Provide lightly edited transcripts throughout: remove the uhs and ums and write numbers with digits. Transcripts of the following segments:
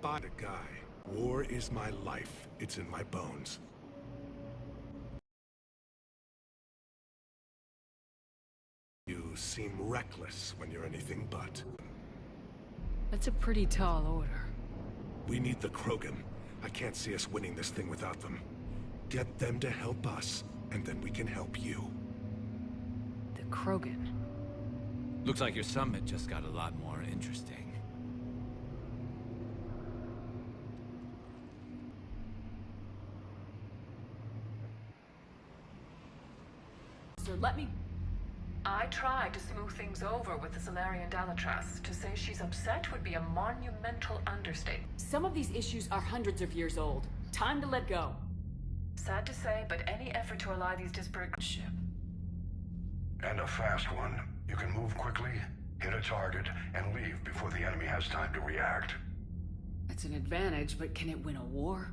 by the guy. War is my life. It's in my bones. You seem reckless when you're anything but. That's a pretty tall order. We need the Krogan. I can't see us winning this thing without them. Get them to help us, and then we can help you. The Krogan. Looks like your summit just got a lot more interesting. So I tried to smooth things over with the Solarian Dalatras. To say she's upset would be a monumental understatement. Some of these issues are hundreds of years old. Time to let go. Sad to say, but any effort to ally these disparate ship. And a fast one. You can move quickly, hit a target, and leave before the enemy has time to react. That's an advantage, but can it win a war?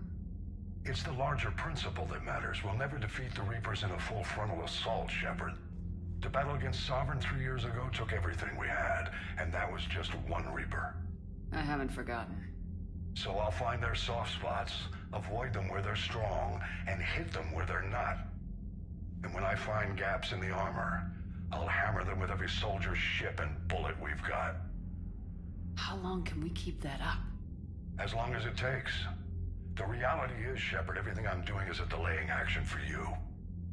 It's the larger principle that matters. We'll never defeat the Reapers in a full frontal assault, Shepard. The battle against Sovereign 3 years ago took everything we had, and that was just one Reaper. I haven't forgotten. So I'll find their soft spots, avoid them where they're strong, and hit them where they're not. And when I find gaps in the armor, I'll hammer them with every soldier, ship, and bullet we've got. How long can we keep that up? As long as it takes. The reality is, Shepard, everything I'm doing is a delaying action for you.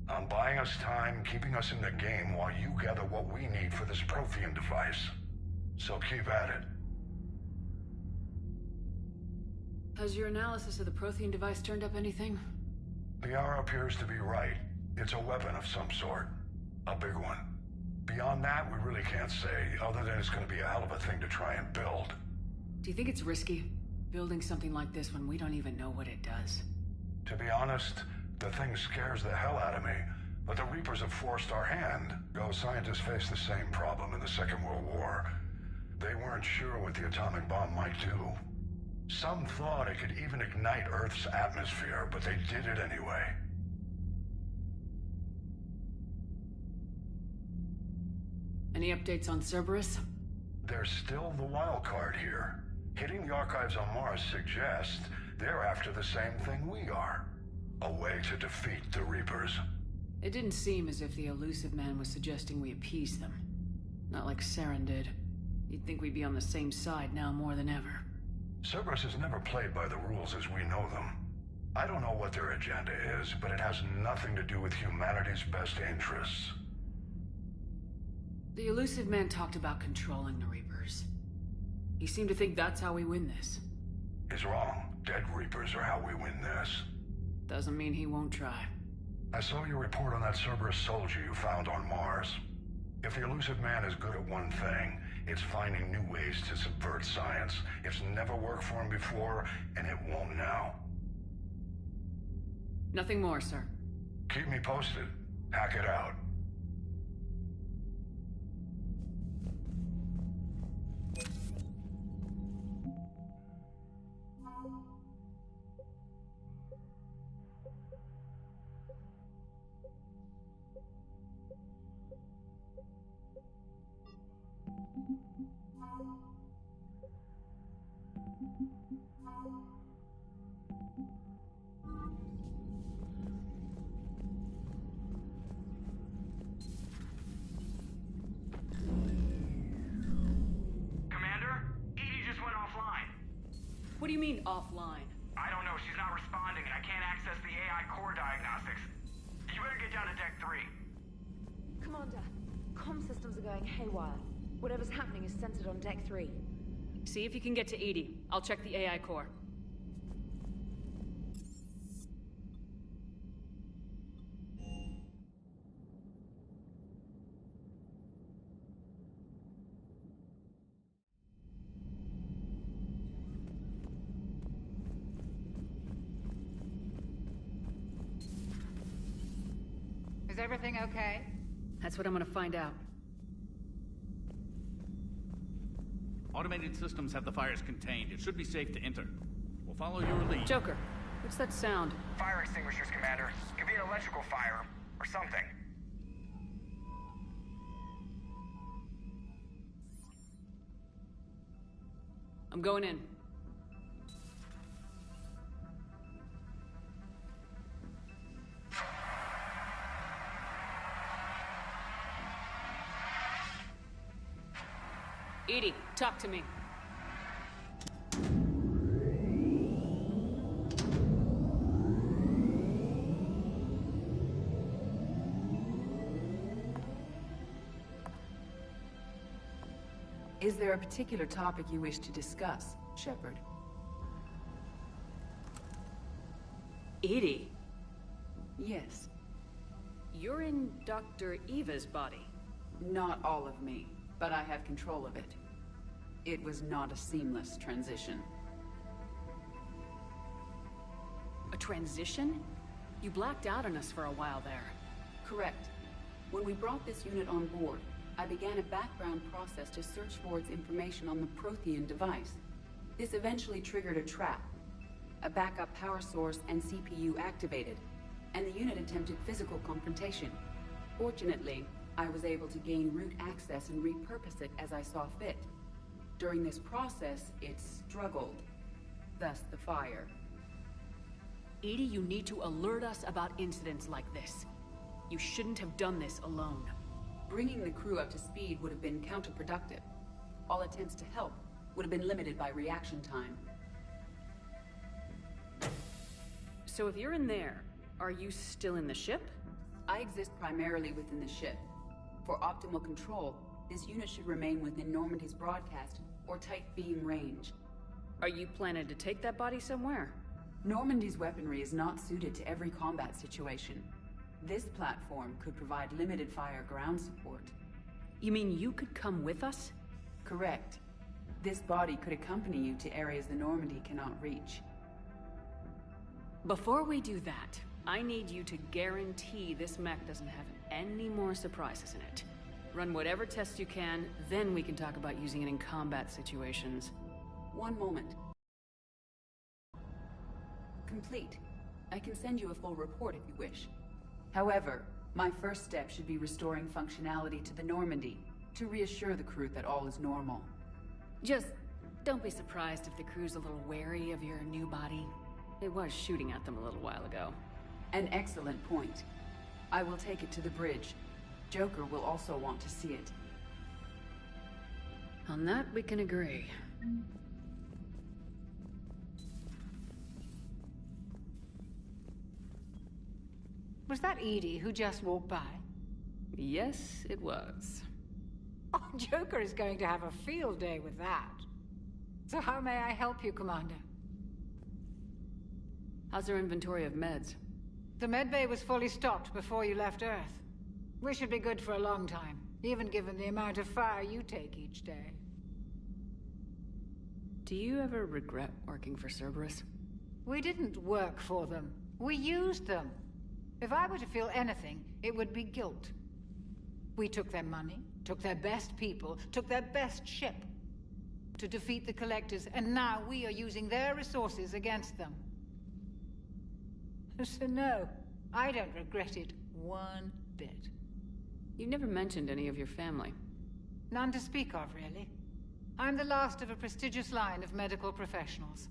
I'm buying us time, keeping us in the game while you gather what we need for this Prothean device. So keep at it. Has your analysis of the Prothean device turned up anything? The hour appears to be right. It's a weapon of some sort. A big one. Beyond that, we really can't say, other than it's going to be a hell of a thing to try and build. Do you think it's risky, building something like this when we don't even know what it does? To be honest, the thing scares the hell out of me, but the Reapers have forced our hand. Those scientists faced the same problem in the Second World War. They weren't sure what the atomic bomb might do. Some thought it could even ignite Earth's atmosphere, but they did it anyway. Any updates on Cerberus? There's still the wild card here. Hitting the archives on Mars suggests they're after the same thing we are. A way to defeat the Reapers. It didn't seem as if the elusive man was suggesting we appease them. Not like Saren did. You'd think we'd be on the same side now more than ever. Cerberus has never played by the rules as we know them. I don't know what their agenda is, but it has nothing to do with humanity's best interests. The elusive man talked about controlling the Reapers. He seemed to think that's how we win this. He's wrong. Dead Reapers are how we win this. Doesn't mean he won't try. I saw your report on that Cerberus soldier you found on Mars. If the elusive man is good at one thing, it's finding new ways to subvert science. It's never worked for him before, and it won't now. Nothing more, sir. Keep me posted. Hack it out. What do you mean, offline? I don't know. She's not responding, and I can't access the AI core diagnostics. You better get down to Deck 3. Commander, comm systems are going haywire. Whatever's happening is centered on Deck 3. See if you can get to Edie. I'll check the AI core. Is everything okay? That's what I'm gonna find out. Automated systems have the fires contained. It should be safe to enter. We'll follow your lead. Joker, what's that sound? Fire extinguishers, Commander. Could be an electrical fire, or something. I'm going in. Edie, talk to me. Is there a particular topic you wish to discuss, Shepard? Edie? Yes. You're in Dr. Eva's body. Not all of me, but I have control of it. It was not a seamless transition. A transition? You blacked out on us for a while there. Correct. When we brought this unit on board, I began a background process to search for its information on the Prothean device. This eventually triggered a trap. A backup power source and CPU activated, and the unit attempted physical confrontation. Fortunately, I was able to gain root access and repurpose it as I saw fit. During this process, it struggled. Thus the fire. Edie, you need to alert us about incidents like this. You shouldn't have done this alone. Bringing the crew up to speed would have been counterproductive. All attempts to help would have been limited by reaction time. So if you're in there, are you still in the ship? I exist primarily within the ship. For optimal control, this unit should remain within Normandy's broadcast or tight beam range. Are you planning to take that body somewhere? Normandy's weaponry is not suited to every combat situation. This platform could provide limited fire ground support. You mean you could come with us? Correct. This body could accompany you to areas the Normandy cannot reach. Before we do that, I need you to guarantee this mech doesn't have any more surprises in it. Run whatever tests you can, then we can talk about using it in combat situations. One moment. Complete. I can send you a full report if you wish. However, my first step should be restoring functionality to the Normandy to reassure the crew that all is normal. Just don't be surprised if the crew's a little wary of your new body. It was shooting at them a little while ago. An excellent point. I will take it to the bridge. Joker will also want to see it. On that, we can agree. Was that Edie who just walked by? Yes, it was. Oh, Joker is going to have a field day with that. So how may I help you, Commander? How's our inventory of meds? The medbay was fully stocked before you left Earth. We should be good for a long time, even given the amount of fire you take each day. Do you ever regret working for Cerberus? We didn't work for them. We used them. If I were to feel anything, it would be guilt. We took their money, took their best people, took their best ship to defeat the Collectors, and now we are using their resources against them. So no, I don't regret it one bit. You never mentioned any of your family. None to speak of, really. I'm the last of a prestigious line of medical professionals.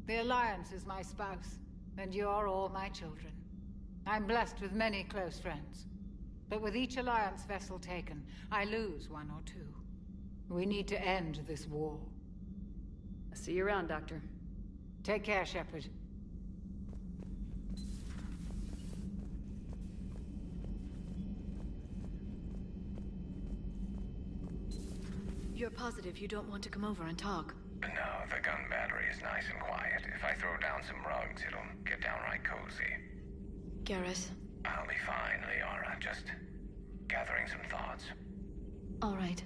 The Alliance is my spouse, and you're all my children. I'm blessed with many close friends. But with each Alliance vessel taken, I lose one or two. We need to end this war. I'll see you around, Doctor. Take care, Shepard. You're positive you don't want to come over and talk? No, the gun battery is nice and quiet. If I throw down some rugs, it'll get downright cozy. Garrus? I'll be fine, Liara. Just gathering some thoughts. All right.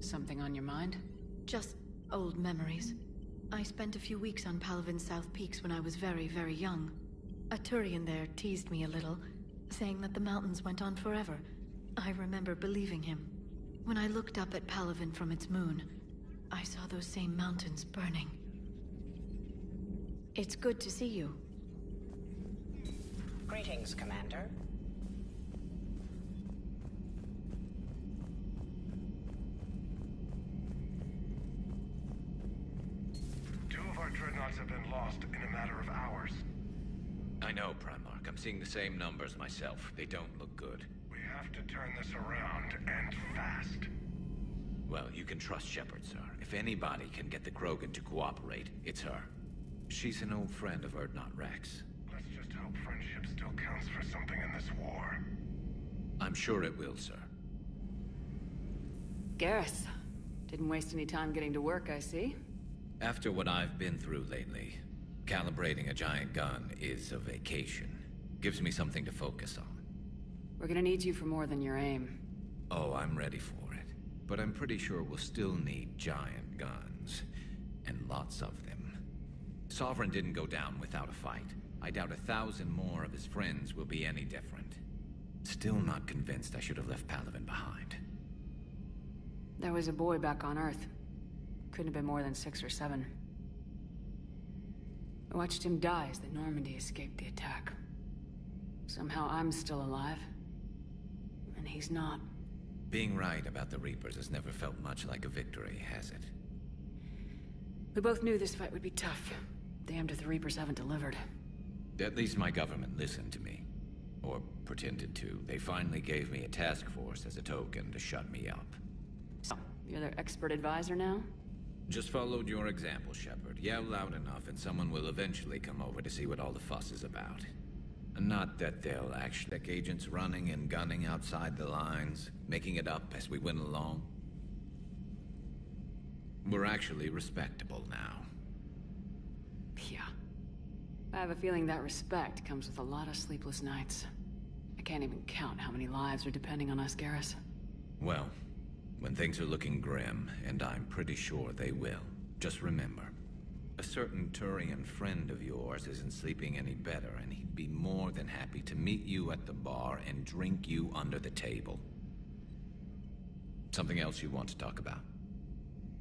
Something on your mind? Just old memories. I spent a few weeks on Palavin's South Peaks when I was very, very young. A Turian there teased me a little, saying that the mountains went on forever. I remember believing him. When I looked up at Palaven from its moon, I saw those same mountains burning. It's good to see you. Greetings, Commander. Two of our dreadnoughts have been lost in a matter of hours. I know, Primarch. I'm seeing the same numbers myself. They don't look good. We have to turn this around, and fast. Well, you can trust Shepard, sir. If anybody can get the Krogan to cooperate, it's her. She's an old friend of Urdnot Rex. Let's just hope friendship still counts for something in this war. I'm sure it will, sir. Garrus. Didn't waste any time getting to work, I see. After what I've been through lately, calibrating a giant gun is a vacation. Gives me something to focus on. We're gonna need you for more than your aim. Oh, I'm ready for it. But I'm pretty sure we'll still need giant guns. And lots of them. Sovereign didn't go down without a fight. I doubt 1,000 more of his friends will be any different. Still not convinced I should have left Palaven behind. There was a boy back on Earth. Couldn't have been more than 6 or 7. I watched him die as the Normandy escaped the attack. Somehow I'm still alive. And he's not. Being right about the Reapers has never felt much like a victory, has it? We both knew this fight would be tough. Damned if the Reapers haven't delivered. At least my government listened to me. Or pretended to. They finally gave me a task force as a token to shut me up. So, you're their expert advisor now? Just followed your example, Shepard. Yell loud enough and someone will eventually come over to see what all the fuss is about. Not that they'll actually take agents running and gunning outside the lines, making it up as we went along. We're actually respectable now. Yeah. I have a feeling that respect comes with a lot of sleepless nights. I can't even count how many lives are depending on us, Garrus. Well, when things are looking grim, and I'm pretty sure they will, just remember, a certain Turian friend of yours isn't sleeping any better, and he'd be more than happy to meet you at the bar and drink you under the table. Something else you want to talk about?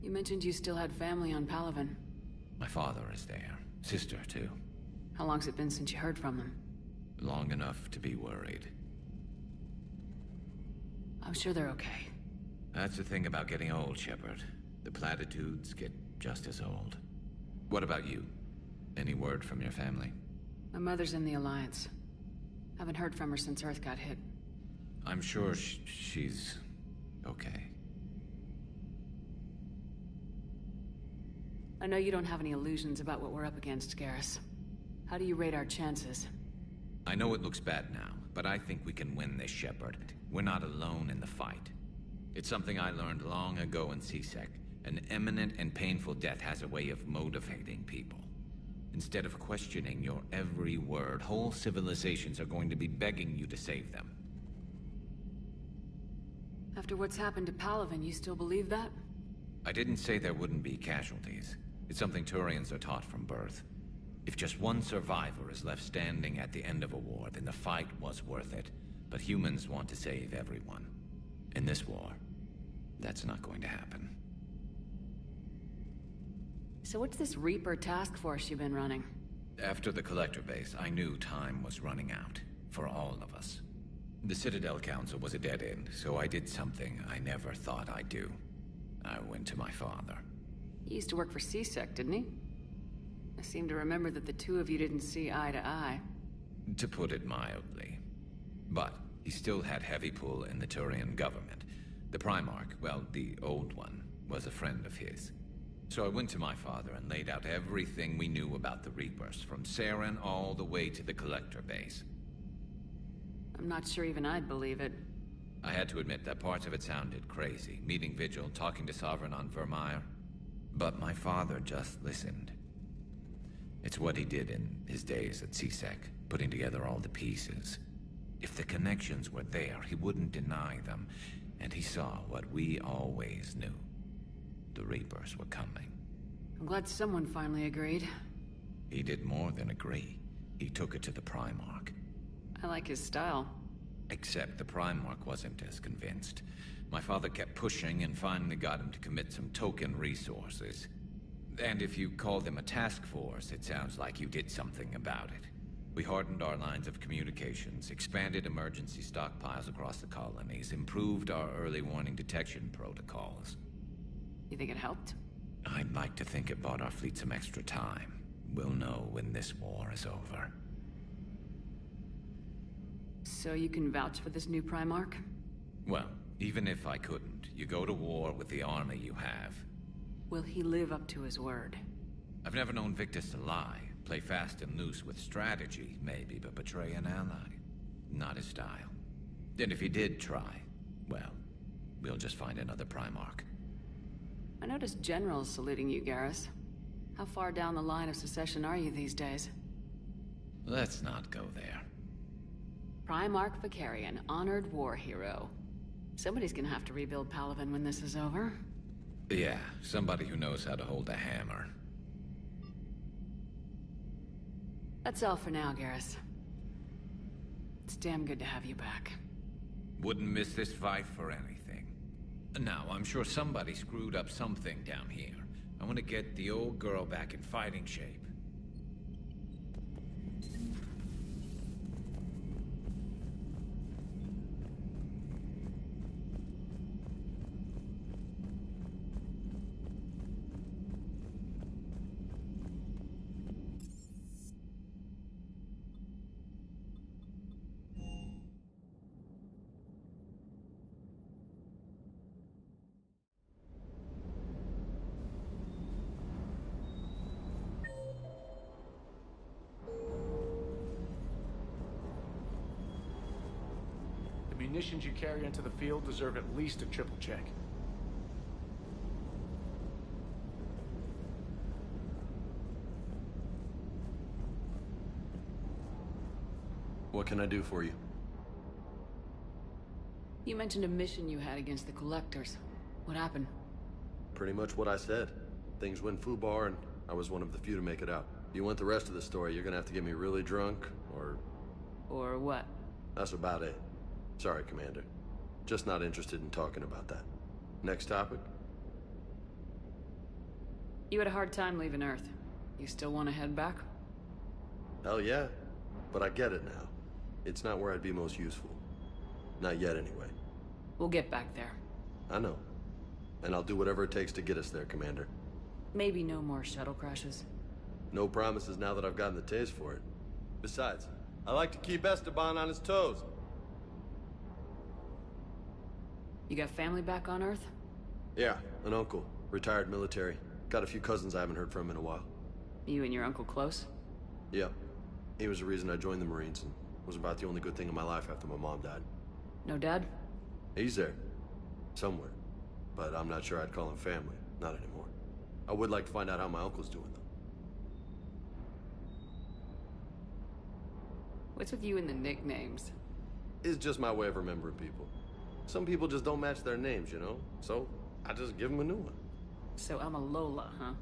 You mentioned you still had family on Palaven. My father is there. Sister, too. How long's it been since you heard from them? Long enough to be worried. I'm sure they're okay. That's the thing about getting old, Shepard. The platitudes get just as old. What about you? Any word from your family? My mother's in the Alliance. Haven't heard from her since Earth got hit. I'm sure she's okay. I know you don't have any illusions about what we're up against, Garrus. How do you rate our chances? I know it looks bad now, but I think we can win this, Shepard. We're not alone in the fight. It's something I learned long ago in CSEC. An imminent and painful death has a way of motivating people. Instead of questioning your every word, whole civilizations are going to be begging you to save them. After what's happened to Palaven, you still believe that? I didn't say there wouldn't be casualties. It's something Turians are taught from birth. If just one survivor is left standing at the end of a war, then the fight was worth it. But humans want to save everyone. In this war, that's not going to happen. So what's this Reaper task force you've been running? After the Collector base, I knew time was running out. For all of us. The Citadel Council was a dead end, so I did something I never thought I'd do. I went to my father. He used to work for CSEC, didn't he? I seem to remember that the two of you didn't see eye to eye. To put it mildly. But he still had heavy pull in the Turian government. The Primarch, well, the old one, was a friend of his. So I went to my father and laid out everything we knew about the Reapers, from Saren all the way to the Collector base. I'm not sure even I'd believe it. I had to admit that parts of it sounded crazy. Meeting Vigil, talking to Sovereign on Vermeer. But my father just listened. It's what he did in his days at CSEC, putting together all the pieces. If the connections were there, he wouldn't deny them. And he saw what we always knew. The Reapers were coming. I'm glad someone finally agreed. He did more than agree. He took it to the Primarch. I like his style. Except the Primarch wasn't as convinced. My father kept pushing and finally got him to commit some token resources. And if you call them a task force, it sounds like you did something about it. We hardened our lines of communications, expanded emergency stockpiles across the colonies, improved our early warning detection protocols. You think it helped? I'd like to think it bought our fleet some extra time. We'll know when this war is over. So you can vouch for this new Primarch? Well, even if I couldn't, you go to war with the army you have. Will he live up to his word? I've never known Victus to lie. Play fast and loose with strategy, maybe, but betray an ally. Not his style. And if he did try, well, we'll just find another Primarch. I noticed generals saluting you, Garrus. How far down the line of succession are you these days? Let's not go there. Primarch Vicarian, honored war hero. Somebody's gonna have to rebuild Palaven when this is over. Yeah, somebody who knows how to hold a hammer. That's all for now, Garrus. It's damn good to have you back. Wouldn't miss this fight for anything. Now, I'm sure somebody screwed up something down here. I want to get the old girl back in fighting shape. The munitions you carry into the field deserve at least a triple check. What can I do for you? You mentioned a mission you had against the Collectors. What happened? Pretty much what I said. Things went foobar, and I was one of the few to make it out. If you want the rest of the story, you're gonna have to get me really drunk, or... Or what? That's about it. Sorry, Commander. Just not interested in talking about that. Next topic? You had a hard time leaving Earth. You still want to head back? Hell yeah. But I get it now. It's not where I'd be most useful. Not yet, anyway. We'll get back there. I know. And I'll do whatever it takes to get us there, Commander. Maybe no more shuttle crashes. No promises now that I've gotten the taste for it. Besides, I like to keep Esteban on his toes. You got family back on Earth? Yeah, an uncle. Retired military. Got a few cousins I haven't heard from in a while. You and your uncle close? Yep. He was the reason I joined the Marines and was about the only good thing in my life after my mom died. No dad? He's there. Somewhere. But I'm not sure I'd call him family. Not anymore. I would like to find out how my uncle's doing, though. What's with you and the nicknames? It's just my way of remembering people. Some people just don't match their names, you know? So, I just give them a new one. So I'm a Lola, huh?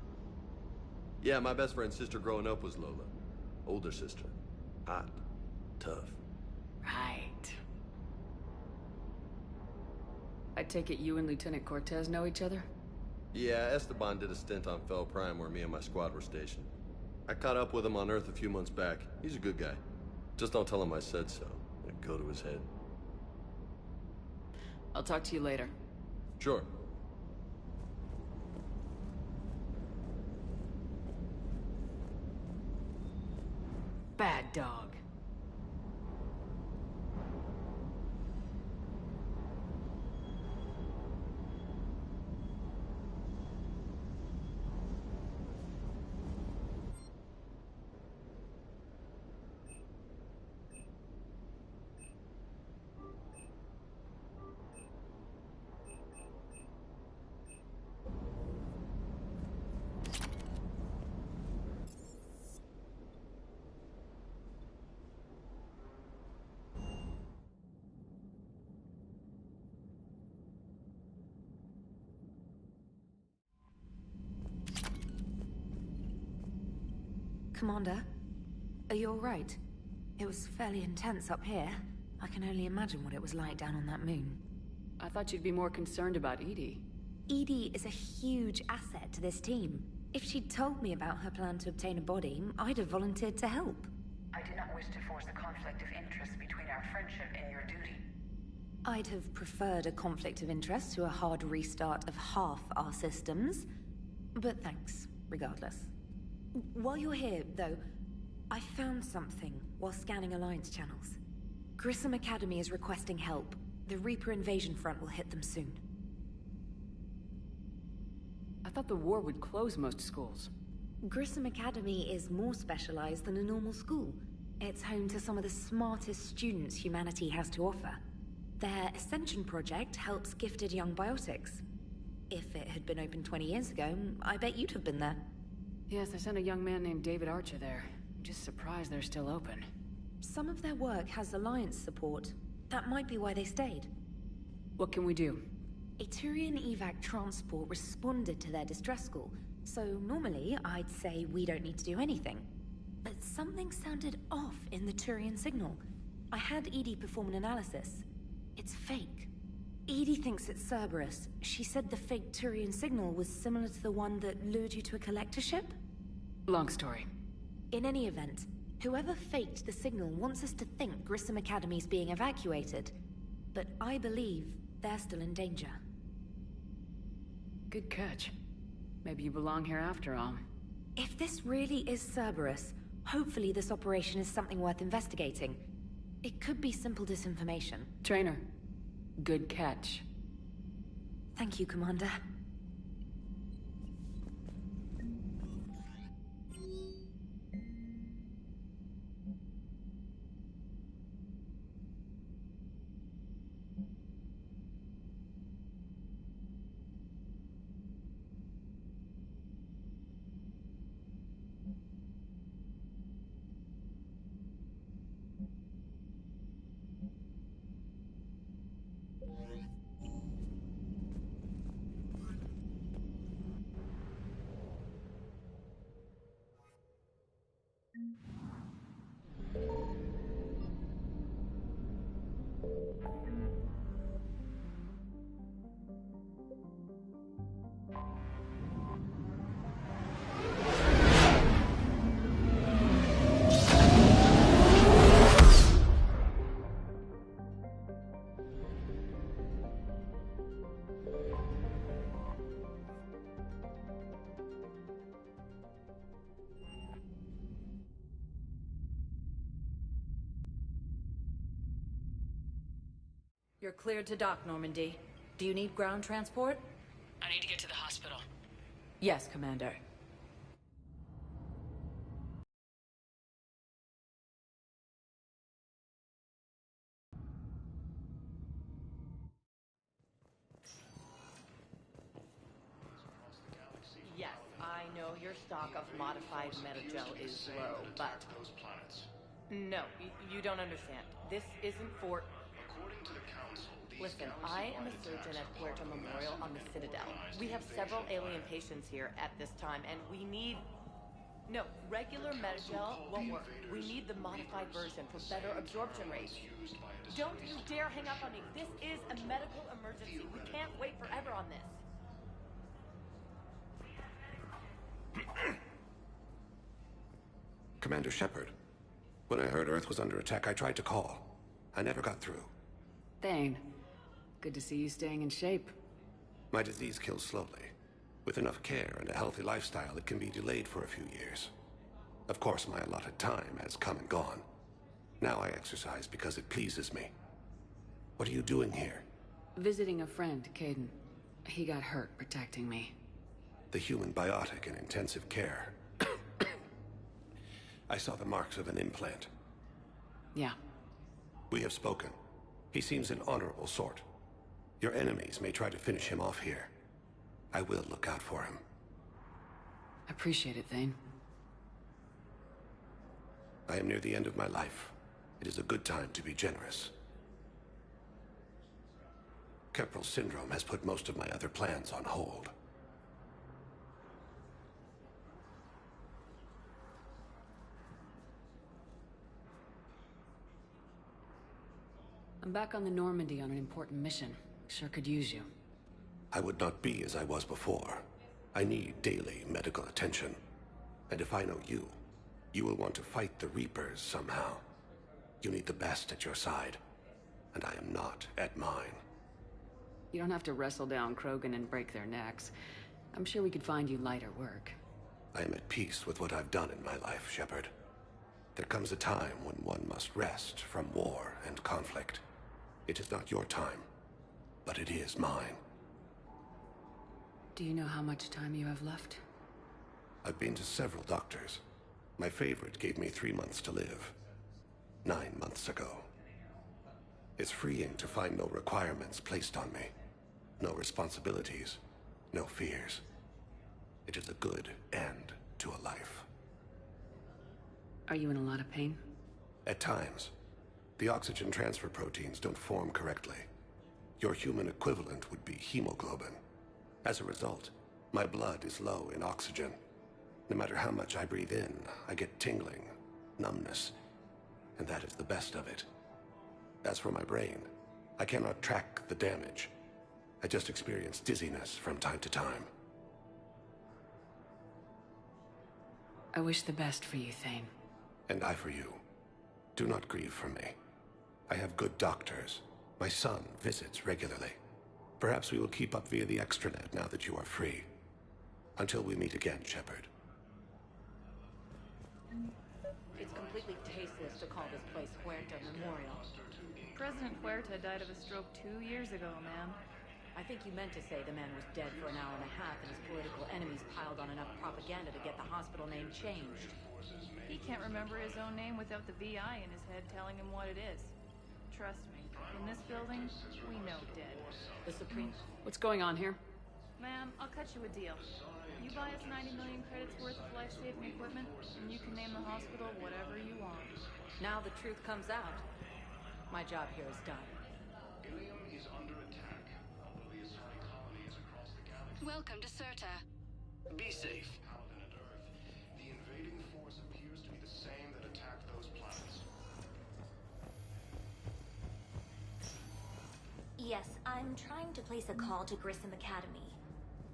Yeah, my best friend's sister growing up was Lola. Older sister. Hot. Tough. Right. I take it you and Lieutenant Cortez know each other? Yeah, Esteban did a stint on Fel Prime where me and my squad were stationed. I caught up with him on Earth a few months back. He's a good guy. Just don't tell him I said so. It'd go to his head. I'll talk to you later. Sure. Bad dog. Commander, are you all right? It was fairly intense up here. I can only imagine what it was like down on that moon. I thought you'd be more concerned about Edie. Edie is a huge asset to this team. If she'd told me about her plan to obtain a body, I'd have volunteered to help. I do not wish to force a conflict of interest between our friendship and your duty. I'd have preferred a conflict of interest to a hard restart of half our systems. But thanks, regardless. While you're here, though, I found something while scanning Alliance channels. Grissom Academy is requesting help. The Reaper invasion front will hit them soon. I thought the war would close most schools. Grissom Academy is more specialized than a normal school. It's home to some of the smartest students humanity has to offer. Their Ascension project helps gifted young biotics. If it had been open 20 years ago, I bet you'd have been there. Yes, I sent a young man named David Archer there. I'm just surprised they're still open. Some of their work has Alliance support. That might be why they stayed. What can we do? A Turian evac transport responded to their distress call, so normally I'd say we don't need to do anything. But something sounded off in the Turian signal. I had Edie perform an analysis. It's fake. Edie thinks it's Cerberus. She said the fake Turian signal was similar to the one that lured you to a collector ship? Long story. In any event, whoever faked the signal wants us to think Grissom Academy's being evacuated. But I believe they're still in danger. Good catch. Maybe you belong here after all. If this really is Cerberus, hopefully this operation is something worth investigating. It could be simple disinformation. Trainer, good catch. Thank you, Commander. You're cleared to dock, Normandy. Do you need ground transport? I need to get to the hospital. Yes, Commander. Yes, I know your stock of modified metagel is low, but... No, you don't understand. This isn't for... Listen, I am a surgeon at Puerto Memorial on the Citadel. We have several alien patients here at this time, and we need... No, regular metagel won't work. We need the modified version for better absorption rates. Don't you dare hang up on me. This is a medical emergency. We can't wait forever on this. Commander Shepard, when I heard Earth was under attack, I tried to call. I never got through. Thane, good to see you staying in shape. My disease kills slowly. With enough care and a healthy lifestyle, it can be delayed for a few years. Of course, my allotted time has come and gone. Now I exercise because it pleases me. What are you doing here? Visiting a friend, Caden. He got hurt protecting me. The human biotic in intensive care. I saw the marks of an implant. Yeah. We have spoken. He seems an honorable sort. Your enemies may try to finish him off here. I will look out for him. Appreciate it, Thane. I am near the end of my life. It is a good time to be generous. Keprel syndrome has put most of my other plans on hold. I'm back on the Normandy on an important mission. Sure could use you. I would not be as I was before. I need daily medical attention. And if I know you, you will want to fight the Reapers somehow. You need the best at your side, and I am not at mine. You don't have to wrestle down Krogan and break their necks. I'm sure we could find you lighter work. I am at peace with what I've done in my life, Shepard. There comes a time when one must rest from war and conflict. It is not your time, but it is mine. Do you know how much time you have left? I've been to several doctors. My favorite gave me 3 months to live. 9 months ago. It's freeing to find no requirements placed on me. No responsibilities. No fears. It is a good end to a life. Are you in a lot of pain? At times. The oxygen transfer proteins don't form correctly. Your human equivalent would be hemoglobin. As a result, my blood is low in oxygen. No matter how much I breathe in, I get tingling, numbness, and that is the best of it. As for my brain, I cannot track the damage. I just experience dizziness from time to time. I wish the best for you, Thane. And I for you. Do not grieve for me. I have good doctors. My son visits regularly. Perhaps we will keep up via the extranet now that you are free. Until we meet again, Shepard. It's completely tasteless to call this place Huerta Memorial. President Huerta died of a stroke 2 years ago, ma'am. I think you meant to say the man was dead for an hour and a half and his political enemies piled on enough propaganda to get the hospital name changed. He can't remember his own name without the VI in his head telling him what it is. Trust me, in this building, we know dead. The Supreme... What's going on here? Ma'am, I'll cut you a deal. You buy us 90 million credits worth of life-saving equipment, and you can name the hospital whatever you want. Now the truth comes out. My job here is done. Welcome to Serta. Be safe. Paladin and Earth. The invading force appears to be the same that attacked those planets. Yes, I'm trying to place a call to Grissom Academy.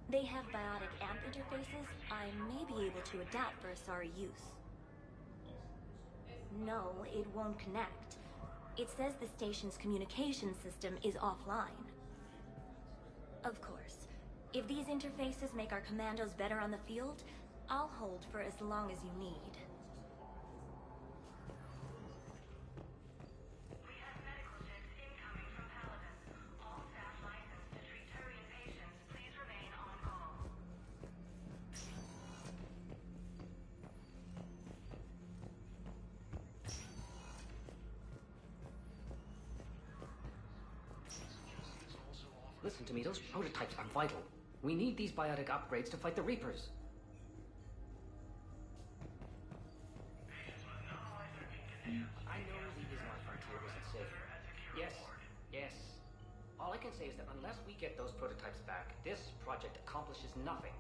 They have biotic amp interfaces I may be able to adapt for Asari use. No, it won't connect. It says the station's communication system is offline. Of course, if these interfaces make our commandos better on the field, I'll hold for as long as you need. We have medical checks incoming from Paladin. All staff licensed to treat Turian patients, please remain on call. Listen to me, those prototypes are vital. We need these biotic upgrades to fight the Reapers. I know the Ismar frontier isn't safe. Yes. All I can say is that unless we get those prototypes back, this project accomplishes nothing.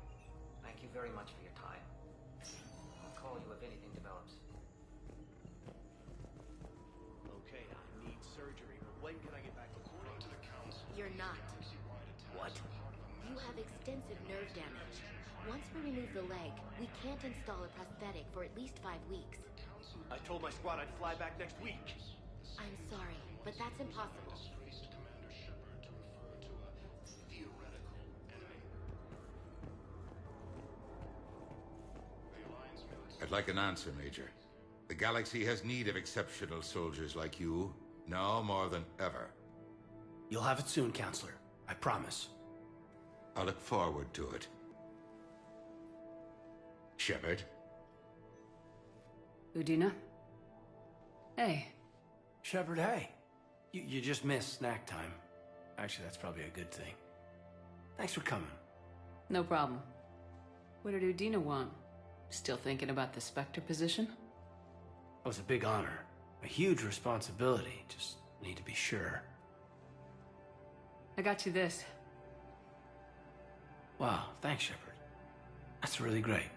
Thank you very much for your time. I'll call you if anything develops. Okay, I need surgery, but when can I get back to according to the council? You're not. What? You have extensive nerve damage. Once we remove the leg, we can't install a prosthetic for at least 5 weeks. I told my squad I'd fly back next week. I'm sorry, but that's impossible. I'd like an answer, Major. The galaxy has need of exceptional soldiers like you, now more than ever. You'll have it soon, Counselor. I promise. I look forward to it. Shepard? Udina? Hey. Shepard, hey. You just missed snack time. Actually, that's probably a good thing. Thanks for coming. No problem. What did Udina want? Still thinking about the Spectre position? It was a big honor. A huge responsibility. Just need to be sure. I got you this. Wow, thanks, Shepard. That's really great.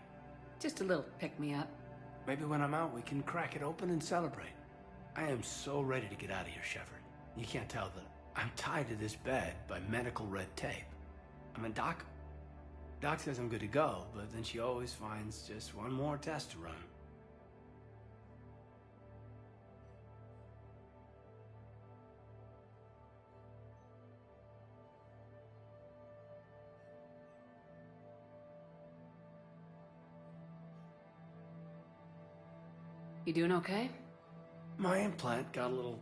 Just a little pick-me-up. Maybe when I'm out, we can crack it open and celebrate. I am so ready to get out of here, Shepard. You can't tell that I'm tied to this bed by medical red tape. I mean, Doc says I'm good to go, but then she always finds just one more test to run. You doing okay? My implant got a little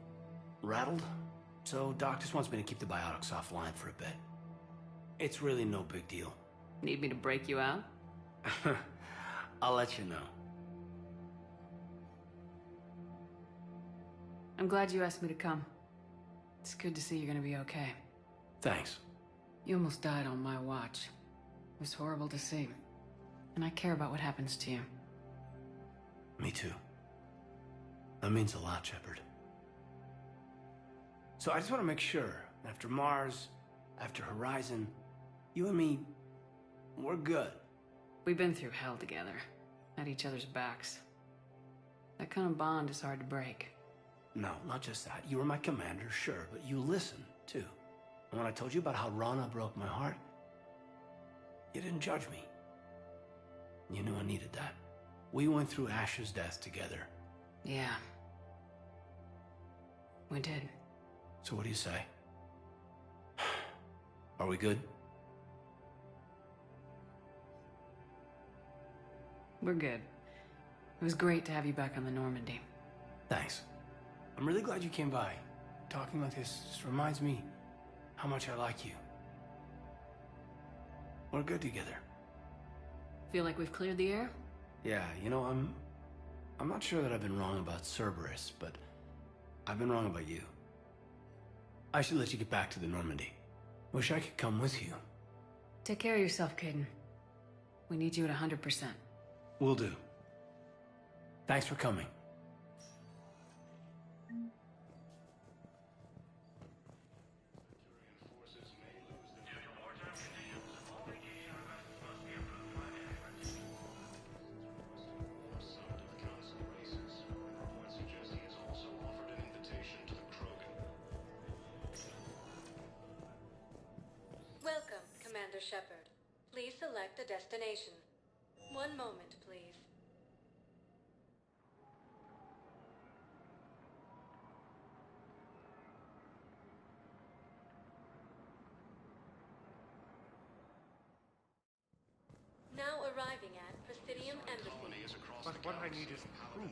rattled, so Doc just wants me to keep the biotics offline for a bit. It's really no big deal. Need me to break you out? I'll let you know. I'm glad you asked me to come. It's good to see you're gonna be okay. Thanks. You almost died on my watch. It was horrible to see. And I care about what happens to you. Me too. That means a lot, Shepard. So I just want to make sure, after Mars, after Horizon, you and me, we're good. We've been through hell together, at each other's backs. That kind of bond is hard to break. No, not just that. You were my commander, sure, but you listened, too. And when I told you about how Rana broke my heart, you didn't judge me. You knew I needed that. We went through Ash's death together. Yeah. We did. So what do you say? Are we good? We're good. It was great to have you back on the Normandy. Thanks. I'm really glad you came by. Talking like this just reminds me how much I like you. We're good together. Feel like we've cleared the air? Yeah, you know, I'm not sure that I've been wrong about Cerberus, but I've been wrong about you. I should let you get back to the Normandy. Wish I could come with you. Take care of yourself, Caden. We need you at 100%. Will do. Thanks for coming. Welcome, Commander Shepard. Please select a destination. One moment, please. Now arriving at Presidium Embassy. But what I need is proof.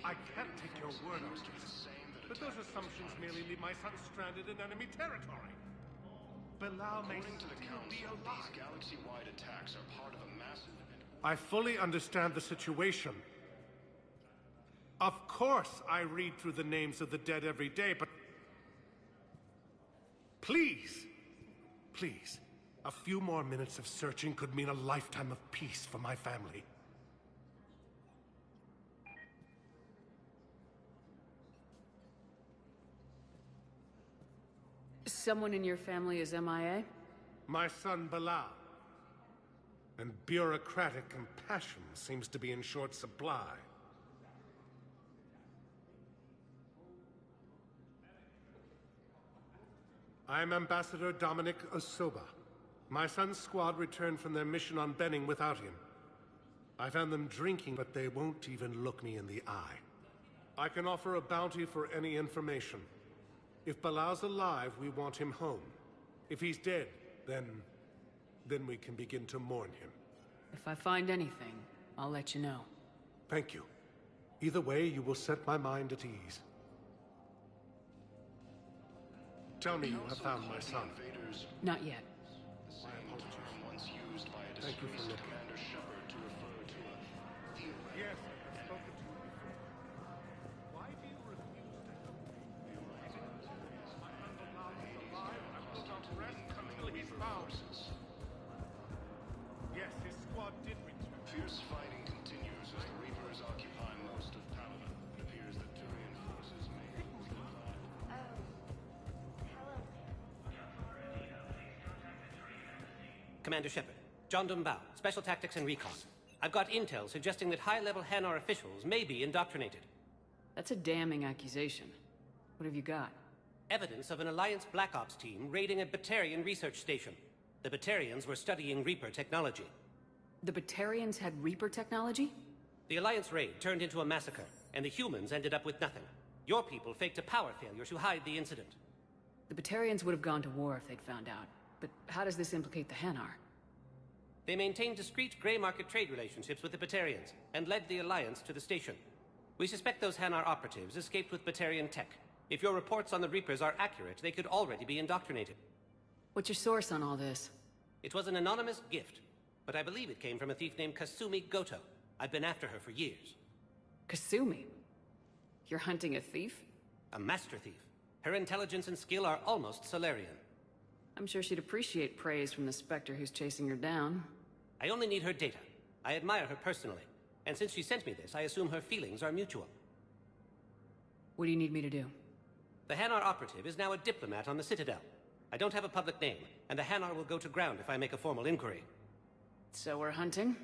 I can't take your word on this. But those assumptions merely leave my son stranded in enemy territory. Bilal may still be alive. These galaxy-wide attacks are part of a massive... I fully understand the situation. Of course I read through the names of the dead every day, but... Please, please, a few more minutes of searching could mean a lifetime of peace for my family. Someone in your family is MIA? My son Bilal. And bureaucratic compassion seems to be in short supply. I am Ambassador Dominic Osoba. My son's squad returned from their mission on Benning without him. I found them drinking, but they won't even look me in the eye. I can offer a bounty for any information. If Bilal's alive, we want him home. If he's dead, then we can begin to mourn him. If I find anything, I'll let you know. Thank you. Either way, you will set my mind at ease. Tell me you have found my son. Not yet. My apologies. Thank you for looking. Yes, I've spoken to you before. Why do you refuse to help me? My son Bilal is alive. I will not rest until he's found. Yes, his squad did return. Fierce fighting continues as the Reapers occupy most of Palaven. It appears that Turian forces may be Commander Shepard, John Dumbao, Special Tactics and Recon. I've got intel suggesting that high-level Hanar officials may be indoctrinated. That's a damning accusation. What have you got? Evidence of an Alliance Black Ops team raiding a Batarian research station. The Batarians were studying Reaper technology. The Batarians had Reaper technology? The Alliance raid turned into a massacre, and the humans ended up with nothing. Your people faked a power failure to hide the incident. The Batarians would have gone to war if they'd found out. But how does this implicate the Hanar? They maintained discreet gray market trade relationships with the Batarians, and led the Alliance to the station. We suspect those Hanar operatives escaped with Batarian tech. If your reports on the Reapers are accurate, they could already be indoctrinated. What's your source on all this? It was an anonymous gift, but I believe it came from a thief named Kasumi Goto. I've been after her for years. Kasumi? You're hunting a thief? A master thief. Her intelligence and skill are almost Solarian. I'm sure she'd appreciate praise from the Spectre who's chasing her down. I only need her data. I admire her personally. And since she sent me this, I assume her feelings are mutual. What do you need me to do? The Hanar operative is now a diplomat on the Citadel. I don't have a public name, and the Hanar will go to ground if I make a formal inquiry. So we're hunting?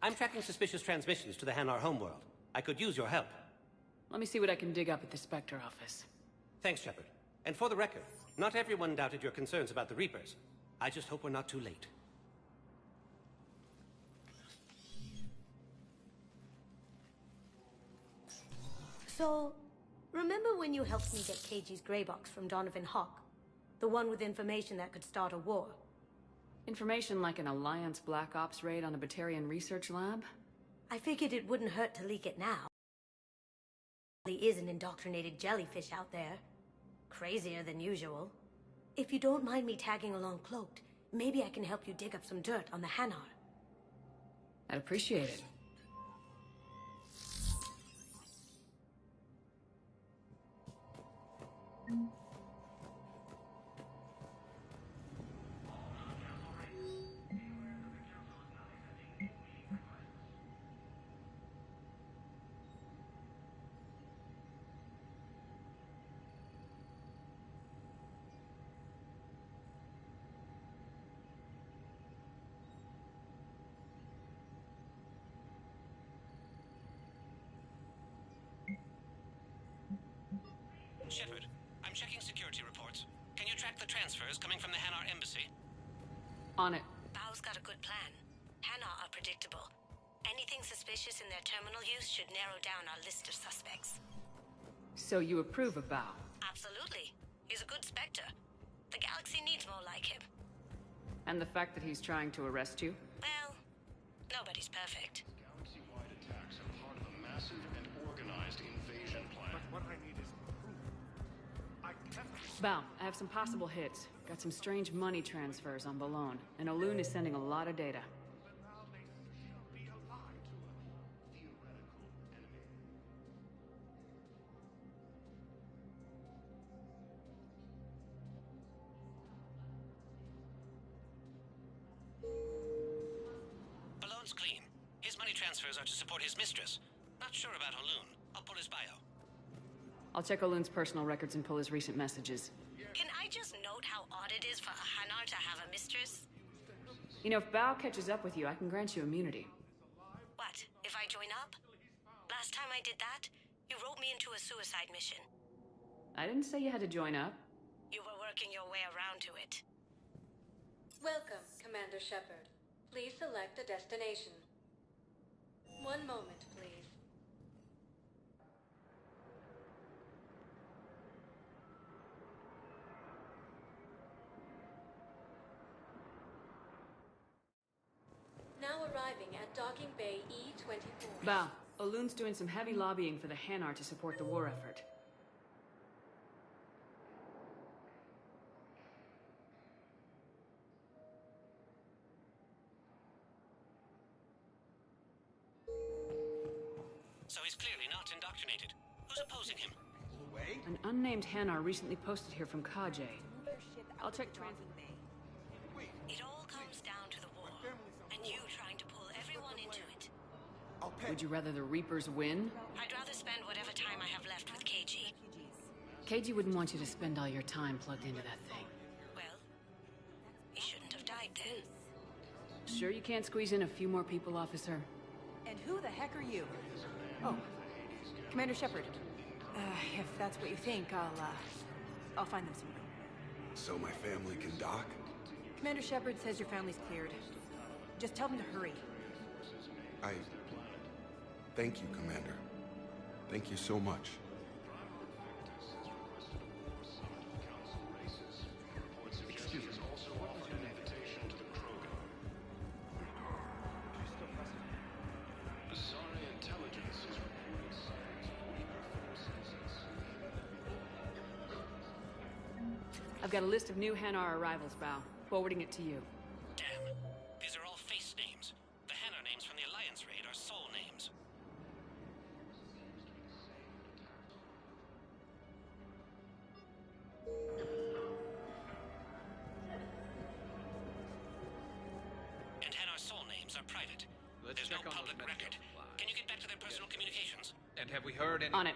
I'm tracking suspicious transmissions to the Hanar homeworld. I could use your help. Let me see what I can dig up at the Spectre office. Thanks, Shepard. And for the record, not everyone doubted your concerns about the Reapers. I just hope we're not too late. So, remember when you helped me get KG's grey box from Donovan Hawk? The one with information that could start a war? Information like an Alliance Black Ops raid on a Batarian research lab? I figured it wouldn't hurt to leak it now. There is an indoctrinated jellyfish out there. Crazier than usual. If you don't mind me tagging along cloaked, maybe I can help you dig up some dirt on the Hanar. I'd appreciate it. Shepard, I'm checking security reports. Can you track the transfers coming from the Hanar embassy? On it. Bao's got a good plan. Hanar are predictable. Anything suspicious in their terminal use should narrow down our list of suspects. So you approve of Bao? Absolutely. He's a good Spectre. The galaxy needs more like him. And the fact that he's trying to arrest you? Well, nobody's perfect. Galaxy-wide attacks are part of a massive and organized invasion plan. But what I need is proof. I can't... Bao, I have some possible hits. Got some strange money transfers on Balone, and Olun is sending a lot of data. Balone's clean. His money transfers are to support his mistress. Not sure about Olun. I'll pull his bio. I'll check Olun's personal records and pull his recent messages. Can I just note how odd it is for a Hanar to have a mistress? You know, if Bao catches up with you, I can grant you immunity. What, if I join up? Last time I did that, you wrote me into a suicide mission. I didn't say you had to join up. You were working your way around to it. Welcome, Commander Shepard. Please select a destination. One moment, please. Now arriving at Docking Bay E-24. Bao, Olun's doing some heavy lobbying for the Hanar to support the war effort. So he's clearly not indoctrinated. Who's opposing him? An unnamed Hanar recently posted here from Kajay. I'll check transit. It all comes down to the war, and you trying to pull everyone into it. Would you rather the Reapers win? I'd rather spend whatever time I have left with KG. KG wouldn't want you to spend all your time plugged into that thing. Well, he shouldn't have died then. Sure you can't squeeze in a few more people, officer? And who the heck are you? Oh, Commander Shepard. If that's what you think, I'll find them soon. So my family can dock? Commander Shepard says your family's cleared. Just tell them to hurry. Thank you, Commander. Thank you so much. Excuse me. Also offered an invitation to the Krogan. Bizarre intelligence is reported signs of Reaper forces. I've got a list of new Hanar arrivals, Val. Forwarding it to you. Damn. These are all face names. The Hanar names from the Alliance raid are soul names. And Hanar's soul names are private. There's no public record. Can you get back to their personal communications? And have we heard any... On it.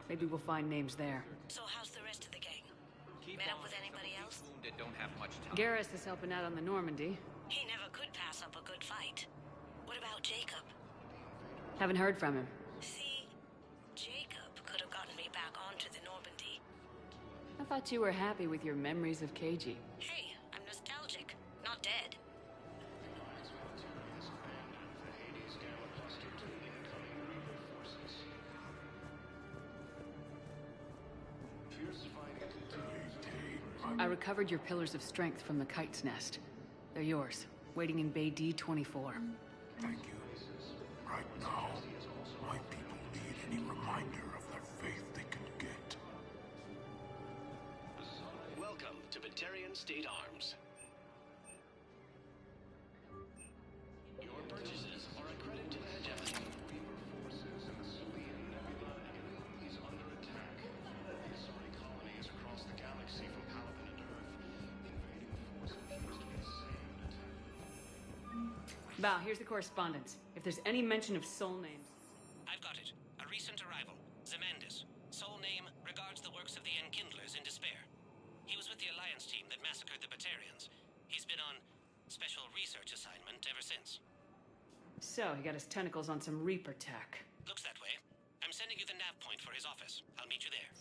Maybe we'll find names there. So how's the rest of the gang? Met up with anybody else? Wounded don't have much time. Garrus is helping out on the Normandy. He never could pass up a good fight. What about Jacob? Haven't heard from him. See, Jacob could have gotten me back onto the Normandy. I thought you were happy with your memories of KG. Hey, I'm nostalgic, not dead. I recovered your pillars of strength from the kite's nest. They're yours, waiting in Bay D-24. Thank you. Right now, my people need any reminder of their faith they can get. Welcome to Batarian State Arms. Your purchases are a credit to the hegemony. Reaper forces in the Silian Nebula is under attack. The Asari colonies across the galaxy from Palaven and Earth. Invading force appears to be the same attack. Val, here's the correspondence. If there's any mention of soul names... I've got it. A recent arrival. Zemandis. Soul name regards the works of the Enkindlers in despair. He was with the Alliance team that massacred the Batarians. He's been on special research assignment ever since. So, he got his tentacles on some Reaper tech. Looks that way. I'm sending you the nav point for his office. I'll meet you there.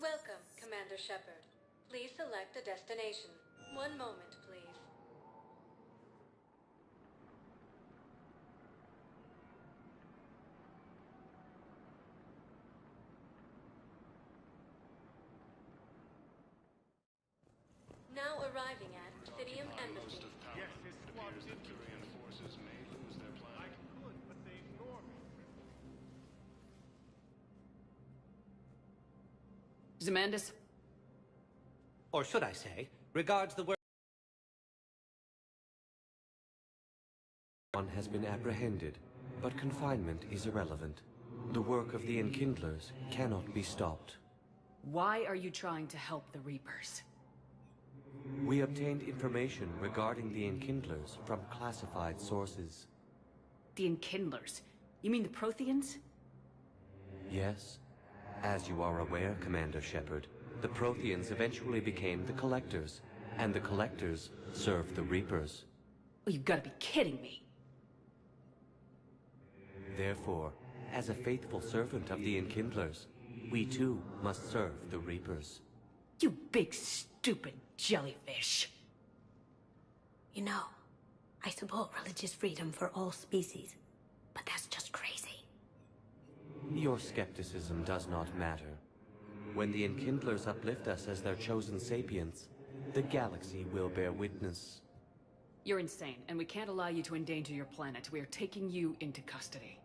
Welcome, Commander Shepard. Please select a destination. One moment, please. Now arriving at Psidium Embassy. Yes, his squad did Turian forces may lose their plan. I could, but they ignore me. Zemandis? Or should I say, regards the work... One has been apprehended, but confinement is irrelevant. The work of the Enkindlers cannot be stopped. Why are you trying to help the Reapers? We obtained information regarding the Enkindlers from classified sources. The Enkindlers? You mean the Protheans? Yes. As you are aware, Commander Shepard, the Protheans eventually became the Collectors, and the Collectors served the Reapers. Oh, you've got to be kidding me. Therefore, as a faithful servant of the Enkindlers, we too must serve the Reapers. You big stupid jellyfish. You know, I support religious freedom for all species, but that's just crazy. Your skepticism does not matter. When the Enkindlers uplift us as their chosen sapients, the galaxy will bear witness. You're insane, and we can't allow you to endanger your planet. We are taking you into custody.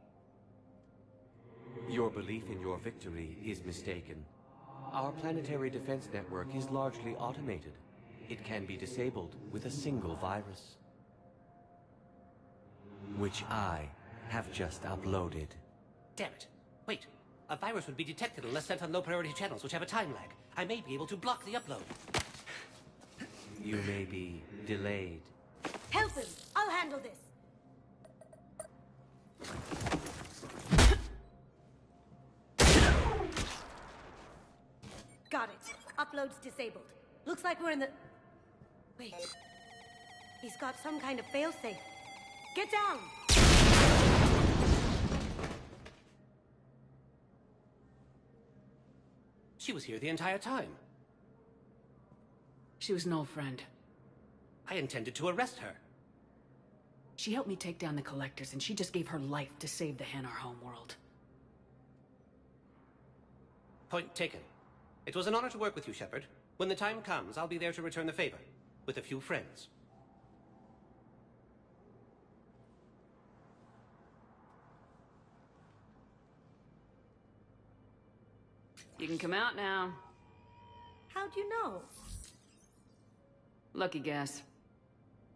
Your belief in your victory is mistaken. Our planetary defense network is largely automated. It can be disabled with a single virus, which I have just uploaded. Damn it. Wait. A virus would be detected unless sent on low-priority channels, which have a time lag. I may be able to block the upload. You may be delayed. Help him! I'll handle this! Got it. Upload's disabled. Looks like we're in the... Wait. He's got some kind of failsafe. Get down! She was here the entire time. She was an old friend. I intended to arrest her. She helped me take down the Collectors, and she just gave her life to save the Hanar homeworld. Point taken. It was an honor to work with you, Shepard. When the time comes, I'll be there to return the favor. With a few friends. You can come out now. How'd you know? Lucky guess.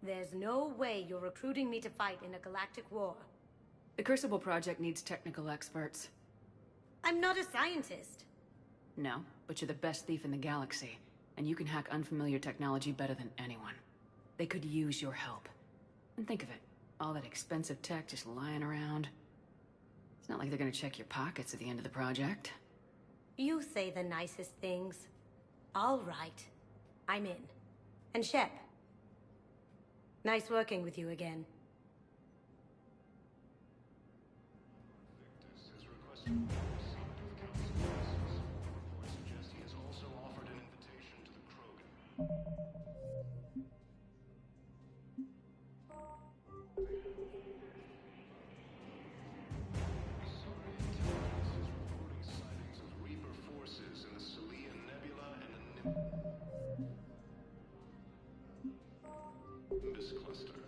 There's no way you're recruiting me to fight in a galactic war. The Crucible Project needs technical experts. I'm not a scientist. No, but you're the best thief in the galaxy, and you can hack unfamiliar technology better than anyone. They could use your help. And think of it, all that expensive tech just lying around. It's not like they're gonna check your pockets at the end of the project. You say the nicest things. All right. I'm in. And Shep. Nice working with you again. This cluster